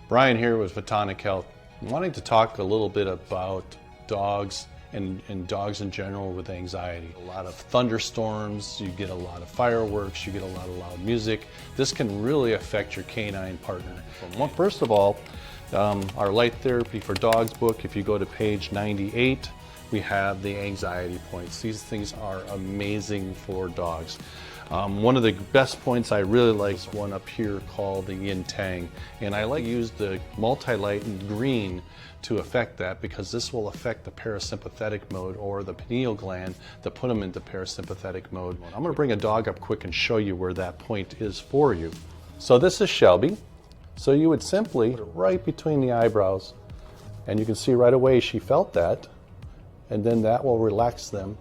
Brian here with Photonic Health. I'm wanting to talk a little bit about dogs and dogs in general with anxiety. A lot of thunderstorms, you get a lot of fireworks, you get a lot of loud music. This can really affect your canine partner. Well, first of all, our Light Therapy for Dogs book, if you go to page 98, we have the anxiety points. These things are amazing for dogs. One of the best points I really like is one up here called the yin tang, and I like to use the multi-light in green to affect that because this will affect the parasympathetic mode or the pineal gland to put them into parasympathetic mode. I'm going to bring a dog up quick and show you where that point is for you. So this is Shelby. So you would simply put it right between the eyebrows, and you can see right away she felt that, and then that will relax them.